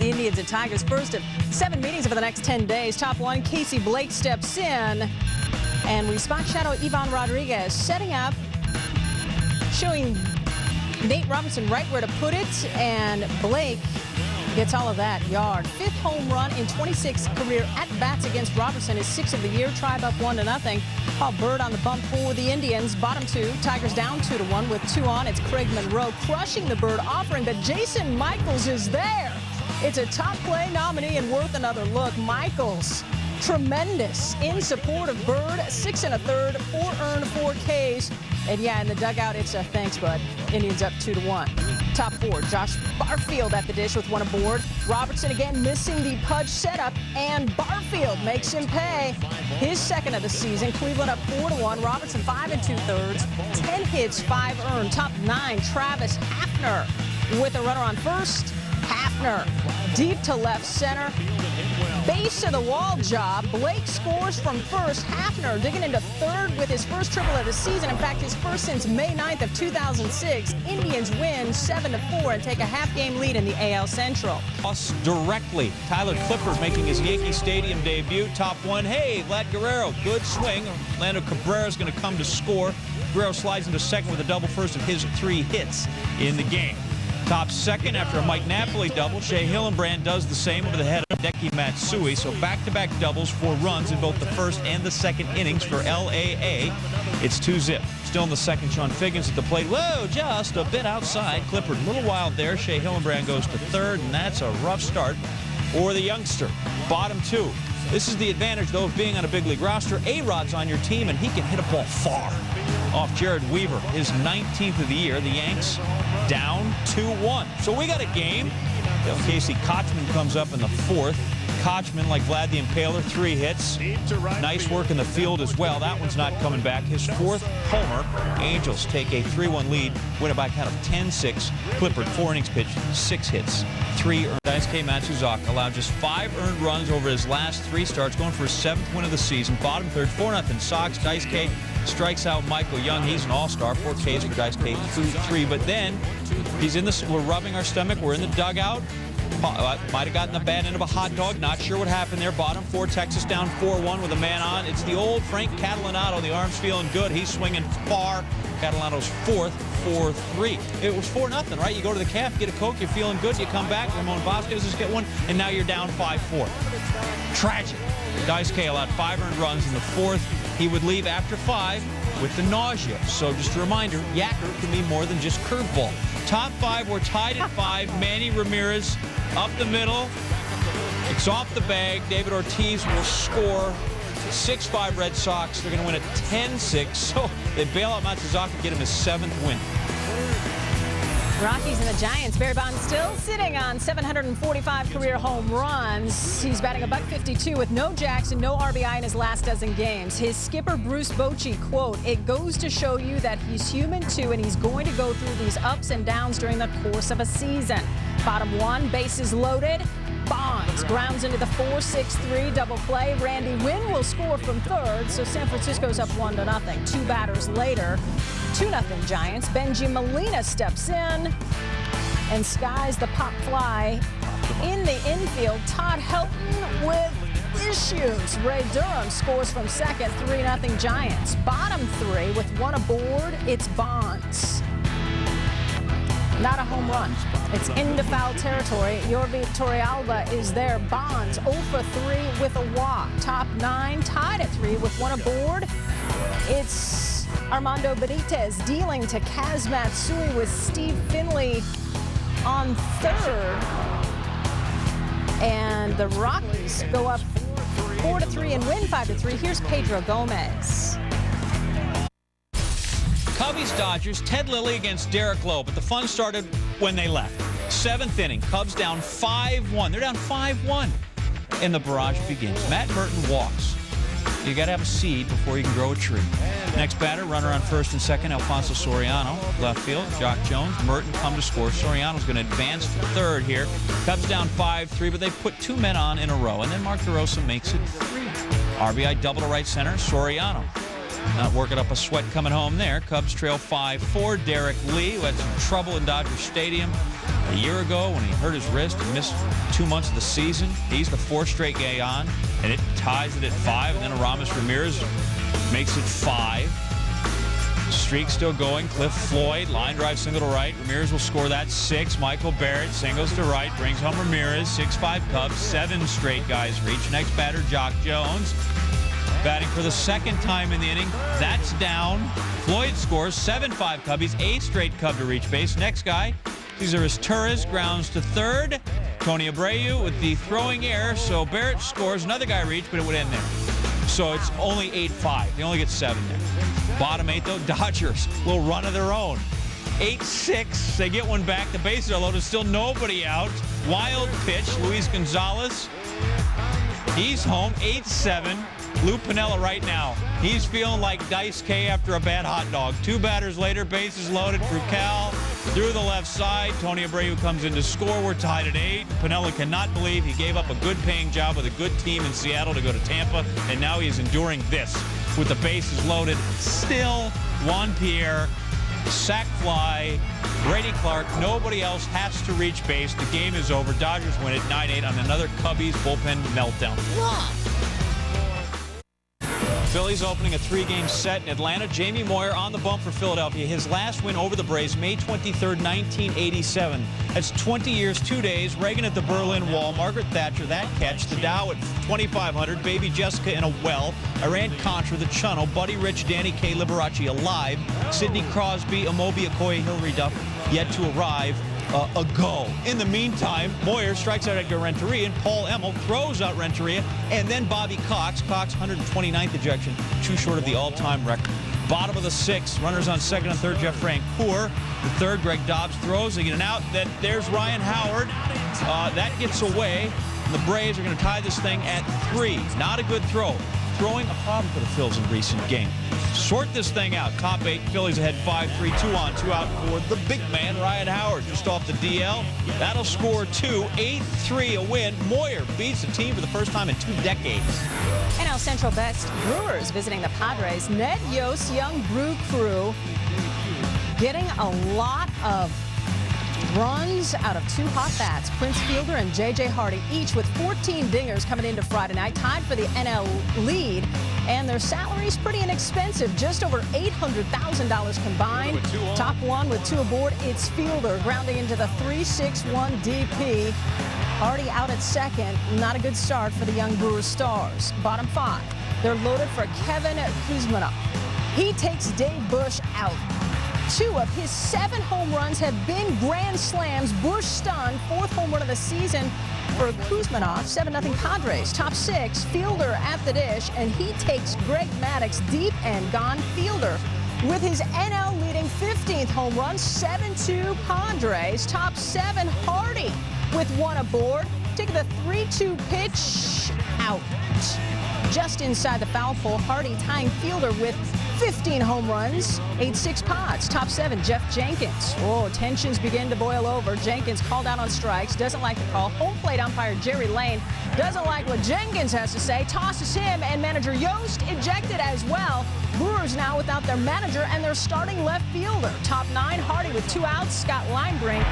The Indians and Tigers first of 7 meetings over the next 10 days. Top one, Casey Blake steps in. And we spot shadow Ivan Rodriguez setting up, showing Nate Robinson right where to put it. And Blake gets all of that yard. 5th home run in 26 career at-bats against Robertson. His 6th of the year. Tribe up 1-0. Paul Bird on the bump for the Indians. Bottom 2. Tigers down 2-1 with 2 on. It's Craig Monroe crushing the Bird offering, but Jason Michaels is there. It's a top play nominee and worth another look. Michaels, tremendous in support of Bird. 6 1/3, 4 earned, 4 Ks. And yeah, in the dugout, it's a thanks, bud. Indians up 2-1. Top 4, Josh Barfield at the dish with 1 aboard. Robertson again missing the Pudge setup, and Barfield makes him pay. His 2nd of the season. Cleveland up 4-1. Robertson 5 2/3, 10 hits, 5 earned. Top 9, Travis Hafner with a runner on first. Hafner deep to left center. Base of the wall job. Blake scores from first. Hafner digging into 3rd with his first triple of the season. In fact, his first since May 9th of 2006. Indians win 7-4 and take a half-game lead in the AL Central. Us directly. Tyler Clippard making his Yankee Stadium debut. Top 1. Hey, Vlad Guerrero. Good swing. Orlando Cabrera is going to come to score. Guerrero slides into 2nd with a double, first of his 3 hits in the game. Top 2nd after a Mike Napoli double. Shea Hillenbrand does the same over the head of Hideki Matsui. So back-to-back doubles, 4 runs in both the 1st and the 2nd innings for LAA. It's 2-zip. Still in the 2nd, Sean Figgins at the plate. Whoa, just a bit outside. Clippard a little wild there. Shea Hillenbrand goes to 3rd, and that's a rough start for the youngster. Bottom 2. This is the advantage, though, of being on a big league roster. A-Rod's on your team, and he can hit a ball far. Off Jared Weaver, his 19th of the year. The Yanks down 2-1. So we got a game. Casey Kochman comes up in the 4th. Kochman, like Vlad the Impaler, 3 hits. Nice work in the field as well. That one's not coming back. His 4th homer. Angels take a 3-1 lead, win it by a count of 10-6. Clippard, 4 innings pitched, 6 hits, 3 earned. Daisuke Matsuzaka allowed just 5 earned runs over his last 3 starts, going for his 7th win of the season. Bottom 3rd, 4-0 Sox. Daisuke strikes out Michael Young. He's an all-star. 4 Ks for Daisuke, 2-3. But then he's in the. We're rubbing our stomach. We're in the dugout. Might have gotten the bad end of a hot dog. Not sure what happened there. Bottom 4, Texas down 4-1 with a man on. It's the old Frank Catalanato. The arm's feeling good. He's swinging far. Catalanato's 4th, 4-3. It was 4-0, right? You go to the calf, get a Coke, you're feeling good, you come back. Ramon Vasquez just get one, and now you're down 5-4. Tragic. Daisuke allowed 5 earned runs in the 4th. He would leave after 5 with the nausea. So just a reminder, Yacker can be more than just curveball. Top 5, we're tied at 5. Manny Ramirez up the middle. It's off the bag. David Ortiz will score. 6-5 Red Sox. They're going to win at 10-6. So they bail out Matsuzaka, get him his 7th win. Rockies and the Giants. Barry Bonds still sitting on 745 career home runs. He's batting $152 with no jacks and no RBI in his last dozen games. His skipper, Bruce Bochy, quote, "It goes to show you that he's human too, and he's going to go through these ups and downs during the course of a season." Bottom 1, bases loaded. Bonds grounds into the 4-6-3 double play. Randy Wynn will score from 3rd, so San Francisco's up 1-0. 2 batters later, 2-0 Giants. Benji Molina steps in and skies the pop fly in the infield. Todd Helton with issues. Ray Durham scores from 2nd, 3-0 Giants. Bottom 3 with 1 aboard, it's Bonds. Not a home run. It's into foul territory. Yorvi Torrealba is there. Bonds 0 for 3 with a walk. Top 9 tied at 3 with 1 aboard. It's Armando Benitez dealing to Kaz Matsui with Steve Finley on 3rd. And the Rockies go up 4-3 and win 5-3. Here's Pedro Gomez. Cubbies Dodgers, Ted Lilly against Derek Lowe, but the fun started when they left. 7th inning, Cubs down 5-1. They're down 5-1, and the barrage begins. Matt Merton walks. You got to have a seed before you can grow a tree. Next batter, runner on 1st and 2nd, Alfonso Soriano. Left field, Jock Jones. Merton come to score. Soriano's going to advance to 3rd here. Cubs down 5-3, but they've put 2 men on in a row, and then Mark DeRosa makes it 3. RBI double to right center, Soriano. Not working up a sweat coming home there. Cubs trail 5-4. Derek Lee, who had some trouble in Dodger Stadium a year ago when he hurt his wrist and missed 2 months of the season. He's the 4th straight guy on, and it ties it at 5. And then Aramis Ramirez makes it 5. Streak still going. Cliff Floyd, line drive single to right. Ramirez will score that. 6. Michael Barrett singles to right, brings home Ramirez. 6-5 Cubs. 7 straight guys reach. Next batter, Jock Jones, batting for the 2nd time in the inning. That's down. Floyd scores. 7-5 Cubbies. 8th straight Cub to reach base. Next guy, Cesar Torres, grounds to 3rd. Tony Abreu with the throwing error, so Barrett scores. Another guy reached, but it would end there. So it's only 8-5. They only get 7 there. Bottom 8, though, Dodgers will run of their own. 8-6. They get one back. The bases are loaded. Still nobody out. Wild pitch. Luis Gonzalez. He's home. 8-7. Lou Piniella right now. He's feeling like Dice K after a bad hot dog. 2 batters later, bases loaded. Krukel through the left side. Tony Abreu comes in to score. We're tied at 8. Piniella cannot believe he gave up a good paying job with a good team in Seattle to go to Tampa, and now he is enduring this with the bases loaded. Still, Juan Pierre, sac fly, Brady Clark, nobody else has to reach base. The game is over. Dodgers win it 9-8 on another Cubbies bullpen meltdown. Phillies opening a 3-game set in Atlanta. Jamie Moyer on the bump for Philadelphia. His last win over the Braves, May 23rd, 1987. That's 20 years, 2 days. Reagan at the Berlin Wall. Margaret Thatcher, that catch. The Dow at 2,500. Baby Jessica in a well. Iran-Contra, the Channel. Buddy Rich, Danny K. Liberace alive. Sidney Crosby, Amobi Okoye, Hillary Duff yet to arrive. A go. In the meantime, Moyer strikes out Edgar Renteria, and Paul Emmel throws out Renteria, and then Bobby Cox. Cox, 129th ejection, too short of the all-time record. Bottom of the 6th, runners on 2nd and 3rd, Jeff Francoeur. The 3rd, Greg Dobbs throws. They get an out. There's Ryan Howard. That gets away. The Braves are going to tie this thing at 3. Not a good throw. Throwing a problem for the Phils in recent game. Sort this thing out. Top 8, Phillies ahead 5-3, 2 on, 2 out for the big man, Ryan Howard, just off the DL. That'll score 2, 8-3 a win. Moyer beats the team for the first time in 2 decades. NL Central Best Brewers visiting the Padres. Ned Yost, young brew crew, getting a lot of runs out of 2 hot bats. Prince Fielder and J.J. Hardy, each with 14 dingers coming into Friday night, tied for the NL lead. And their salary's pretty inexpensive, just over $800,000 combined. Top 1 with 2 aboard, it's Fielder grounding into the 3-6-1 DP. Hardy out at 2nd, not a good start for the young Brewers stars. Bottom 5, they're loaded for Kevin Kuzmanov. He takes Dave Bush out. 2 of his 7 home runs have been grand slams. Bush stunned, 4th home run of the season for Kuzmanov. 7-0 Padres. Top 6, Fielder at the dish, and he takes Greg Maddux deep and gone. Fielder with his NL leading 15th home run. 7-2 Padres. Top 7, Hardy with 1 aboard. Taking the 3-2 pitch out. Just inside the foul pole, Hardy tying Fielder with 15 home runs, 8-6 Pods. Top 7, Jeff Jenkins. Oh, tensions begin to boil over. Jenkins called out on strikes, doesn't like the call. Home plate umpire Jerry Lane doesn't like what Jenkins has to say, tosses him, and manager Yost ejected as well. Brewers now without their manager and their starting left fielder. Top 9, Hardy with 2 outs. Scott Linebrink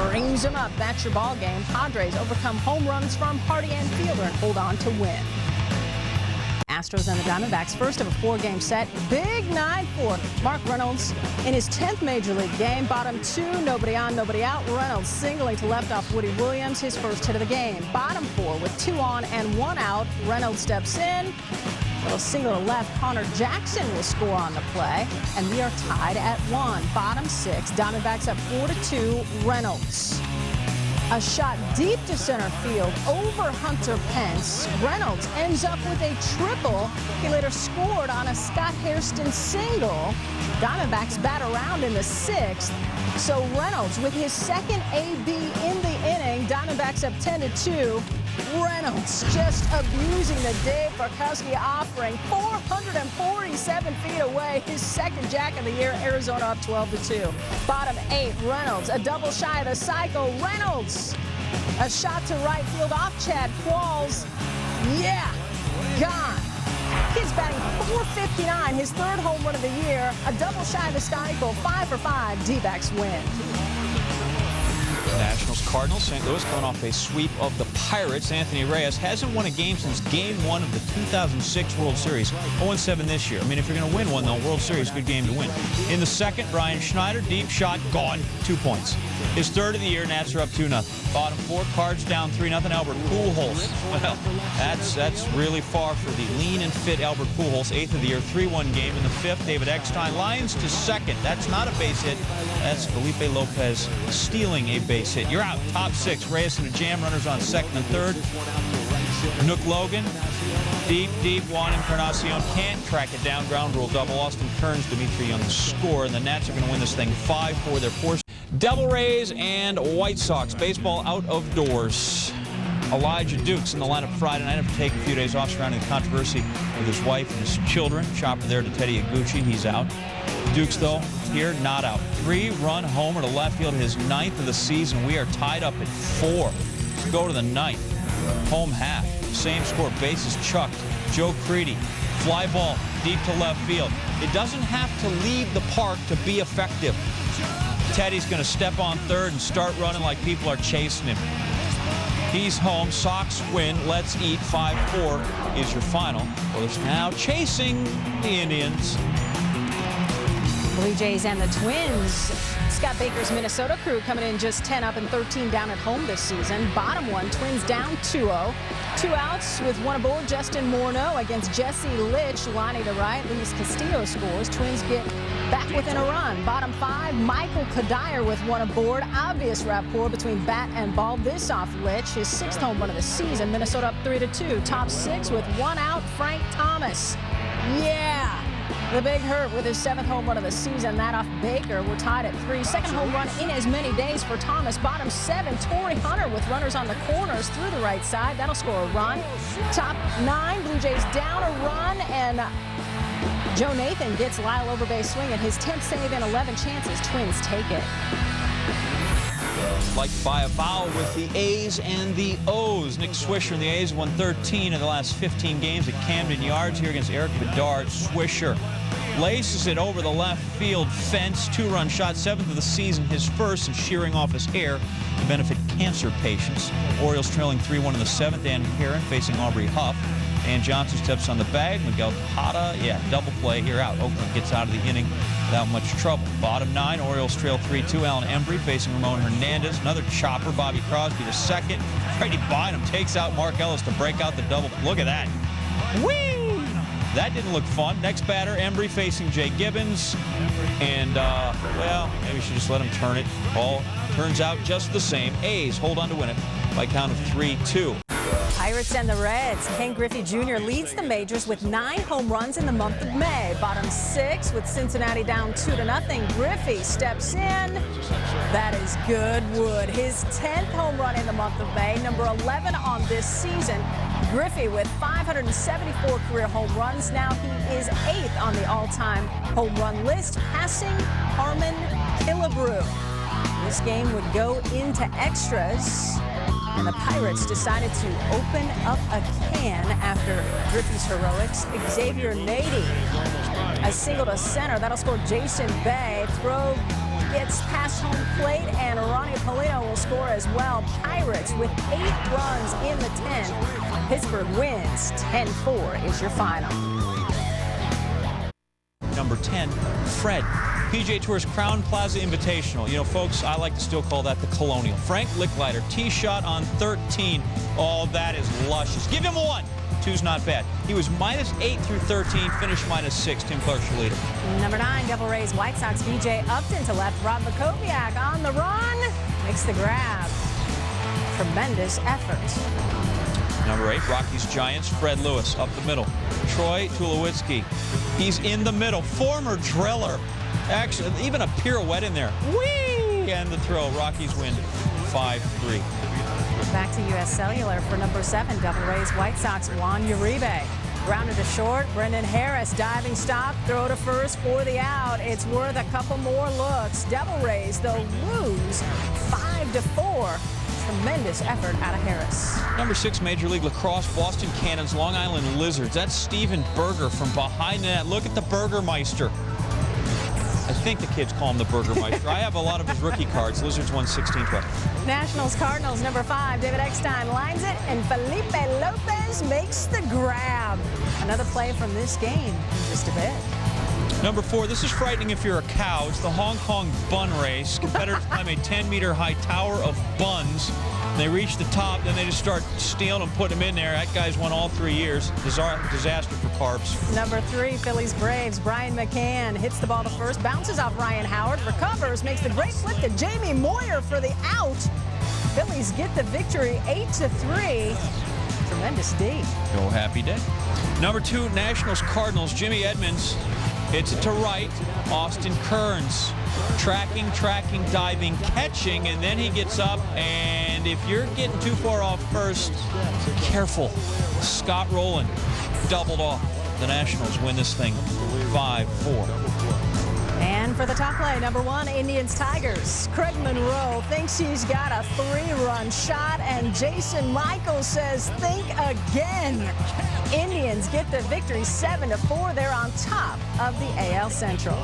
brings him up. That's your ball game. Padres overcome home runs from Hardy and Fielder and hold on to win. Astros and the Diamondbacks, first of a 4-game set. Big night for Mark Reynolds in his 10th Major League game. Bottom 2, nobody on, nobody out. Reynolds singling to left off Woody Williams, his first hit of the game. Bottom 4 with 2 on and 1 out. Reynolds steps in. Little single to left. Connor Jackson will score on the play. And we are tied at 1. Bottom 6, Diamondbacks up 4-2. Reynolds. A shot deep to center field over Hunter Pence. Reynolds ends up with a triple. He later scored on a Scott Hairston single. Diamondbacks bat around in the 6th. So Reynolds with his 2nd AB in the inning. Diamondbacks up 10-2. Reynolds just abusing the Dave Barkowski offering. 447 feet away. His 2nd jack of the year. Arizona up 12-2. Bottom 8, Reynolds. A double shy of the cycle. Reynolds. A shot to right field off Chad Qualls. Yeah, gone. Kid's batting .459, his third home run of the year, a double shy of the cycle, 5 for 5, D-backs win. Nationals, Cardinals, St. Louis coming off a sweep of the Pirates. Anthony Reyes hasn't won a game since Game 1 of the 2006 World Series. 0-7 this year. I mean, if you're going to win one, though, World Series, good game to win. In the second, Brian Schneider, deep shot, gone, 2 points. His third of the year, Nats are up 2-0. Bottom 4, Cards down 3-0. Albert Pujols, well, that's really far for the lean and fit Albert Pujols. 8th of the year, 3-1 game. In the 5th, David Eckstein, Lions to second. That's not a base hit. That's Felipe Lopez stealing a base hit. You're out. Top 6. Reyes and a jam. Runners on second and third. Nook Logan. Deep. Juan Encarnacion can't track it down. Ground rule double. Austin Kearns, Dimitri on the score. And the Nats are going to win this thing 5-4. Their fourth. Devil Rays and White Sox. Baseball out of doors. Elijah Dukes in the lineup Friday night after taking a few days off surrounding the controversy with his wife and his children. Chopper there to Teddy Iguchi. He's out. Dukes, though, here, not out. 3-run homer to left field, his 9th of the season. We are tied up at 4. Let's go to the 9th. Home half. Same score. Bases chucked. Joe Creedy. Fly ball deep to left field. It doesn't have to leave the park to be effective. Teddy's going to step on third and start running like people are chasing him. He's home. Sox win. Let's eat. 5-4 is your final. Oilers now chasing the Indians. Blue Jays and the Twins. Scott Baker's Minnesota crew coming in just 10 up and 13 down at home this season. Bottom 1, Twins down 2-0. 2 outs with 1 aboard. Justin Morneau against Jesse Litch. Lonnie to right. Luis Castillo scores. Twins get back within a run. Bottom 5, Michael Kadire with 1 aboard. Obvious rapport between bat and ball. This off Litch, his 6th home run of the season. Minnesota up 3-2. Top 6 with 1 out, Frank Thomas. Yeah. The Big Hurt with his 7th home run of the season. That off Baker. We're tied at 3. Second home run in as many days for Thomas. Bottom 7, Torrey Hunter with runners on the corners through the right side. That'll score a run. Top 9, Blue Jays down a run, and Joe Nathan gets Lyle Overbay swinging. His 10th save in 11 chances. Twins take it. Like by a foul with the A's and the O's. Nick Swisher and the A's won 13 of the last 15 games at Camden Yards here against Eric Bedard. Swisher laces it over the left field fence. 2-run shot, 7th of the season, his first, and shearing off his hair to benefit cancer patients. Orioles trailing 3-1 in the 7th. Dan Heron facing Aubrey Huff. Dan Johnson steps on the bag. Miguel Tejada, double play here out. Oakland gets out of the inning without much trouble. Bottom 9, Orioles trail 3-2. Alan Embry facing Ramon Hernandez. Another chopper. Bobby Crosby to second. Freddie Bynum takes out Mark Ellis to break out the double. Look at that. Whee! That didn't look fun. Next batter, Embry facing Jay Gibbons. And, well, maybe we should just let him turn it. Ball turns out just the same. A's hold on to win it by count of 3-2. Pirates and the Reds. Ken Griffey Jr. leads the majors with 9 home runs in the month of May. Bottom 6 with Cincinnati down 2-0. Griffey steps in. That is good wood. His 10th home run in the month of May, number 11 on this season. Griffey with 574 career home runs. Now he is 8th on the all-time home run list, passing Harmon Killebrew. This game would go into extras, and the Pirates decided to open up a can after Griffey's heroics. Xavier Nady, a single to center. That'll score Jason Bay. Throw gets past home plate, and Ronnie Polino will score as well. Pirates with 8 runs in the 10th. Pittsburgh wins 10-4 is your final. Number 10, Fred. PGA Tour's Crown Plaza Invitational. You know, folks, I like to still call that the Colonial. Frank Licklider, tee shot on 13. Oh, that is luscious. Give him a 1. 2's not bad. He was -8 through 13, finished -6. Tim Clark's your leader. Number 9, Devil Rays White Sox. BJ Upton to left. Rob Makoviak on the run. Makes the grab. Tremendous effort. Number 8, Rockies Giants. Fred Lewis up the middle. Troy Tulowitzki. He's in the middle. Former driller. Actually, even a pirouette in there. Whee! And the throw. Rockies win 5-3. Back to U.S. Cellular for number 7, Devil Rays White Sox. Juan Uribe. Grounded to short. Brendan Harris diving stop. Throw to first for the out. It's worth a couple more looks. Devil Rays, though, lose 5-4. Tremendous effort out of Harris. Number 6, Major League Lacrosse, Boston Cannons, Long Island Lizards. That's Steven Berger from behind the net. Look at the Burgermeister. I think the kids call him the Burgermeister. I have a lot of his rookie cards. Lizards won 16-12. Nationals Cardinals, number 5, David Eckstein lines it, and Felipe Lopez makes the grab. Another play from this game in just a bit. Number 4, this is frightening if you're a cow. It's the Hong Kong bun race. Competitors climb a 10-meter-high tower of buns. They reach the top, then they just start stealing them, putting them in there. That guy's won all 3 years. Disaster for carbs. Number 3, Phillies Braves, Brian McCann hits the ball to first, bounces off Ryan Howard, recovers, makes the great flip to Jamie Moyer for the out. Phillies get the victory 8-3. Tremendous D. Go happy day. Number 2, Nationals Cardinals, Jimmy Edmonds hits it to right. Austin Kearns tracking, diving, catching, and then he gets up, and if you're getting too far off first, careful. Scott Rowland doubled off. The Nationals win this thing 5-4. And for the top play, number 1, Indians Tigers. Craig Monroe thinks he's got a 3-run shot, and Jason Michaels says, think again. Indians get the victory 7-4. They're on top of the AL Central.